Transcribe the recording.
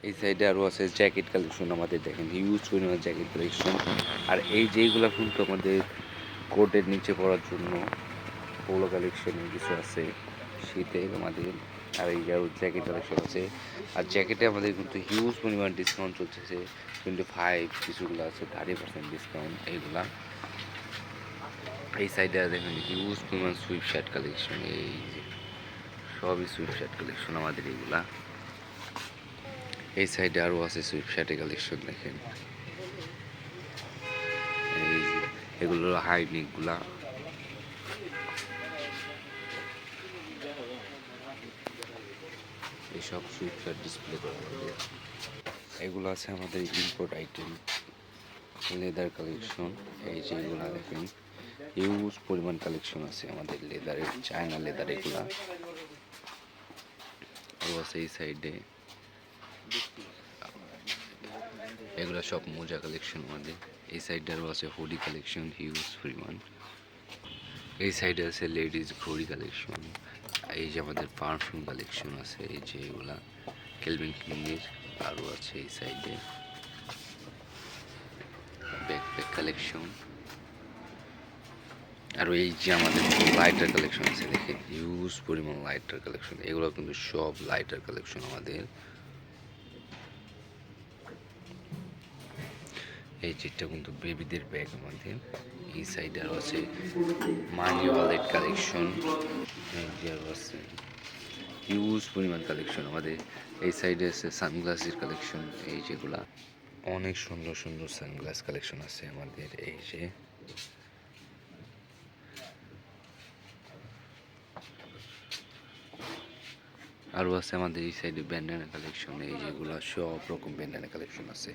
এই সাইডে আরও আছে জ্যাকেট কালেকশন। আমাদের দেখেন হিউজ পরিমাণ জ্যাকেট কালেকশন। আর এই যেইগুলো কিন্তু আমাদের কোটের নিচে পরার জন্য পোলো কালেকশনের কিছু আছে শীতের আমাদের। আর এই যে জ্যাকেট কালেকশন আছে। আর জ্যাকেটে আমাদের কিন্তু হিউজ পরিমাণ ডিসকাউন্ট চলতেছে। 25 কিছুগুলো আছে 30% ডিসকাউন্ট এইগুলা। এই সাইডে দেখেন হিউজ পরিমাণ সুইপ শার্ট কালেকশন। এই যে সবই সুইপ শার্ট কালেকশন আমাদের এইগুলা। এই সাইডে আরও আছে সুইপ শার্টের কালেকশন দেখেন। এই যে এগুলো হাই নেকগুলা। এইসব সুইপ শার্ট ডিসপ্লে করা আমাদের। এগুলো আছে আমাদের ইম্পোর্ট আইটেম লেদার কালেকশন। এই যে এগুলা দেখেন হিউজ পরিমাণ কালেকশন আছে আমাদের লেদারের, চায়না লেদার এগুলা। আরও আছে এই সাইডে এগুলা সব মোজা কালেকশন আমাদের। এই সাইডে আরও আছে হুডি কালেকশন হিউজ পরিমাণ। এই সাইডে আছে লেডিস ঘড়ি কালেকশন। এই যে আমাদের পারফিউম কালেকশন আছে এই যে এগুলা কেলভিন ক্লিনের। আরও আছে এই সাইডে ব্যাকপ্যাক কালেকশন। আর এই যে আমাদের লাইটার কালেকশন আছে দেখেন হিউজ পরিমাণ লাইটার কালেকশন। এগুলো কিন্তু সব লাইটার কালেকশন আমাদের। এই যেটা কিন্তু বেবিদের ব্যাগ আমাদের। এই সাইডে আরও আছে মানি ওয়ালেট কালেকশন। এই যে আরও আছে হিউজ পরিমাণ কালেকশন আমাদের। এই সাইডে আছে সানগ্লাসের কালেকশন। এই যেগুলা অনেক সুন্দর সুন্দর সানগ্লাস কালেকশন আছে আমাদের। এই যে আরও আছে আমাদের এই সাইডে ব্যান্ডানা কালেকশন। এই যেগুলো সব রকম ব্যান্ডানা কালেকশন আছে।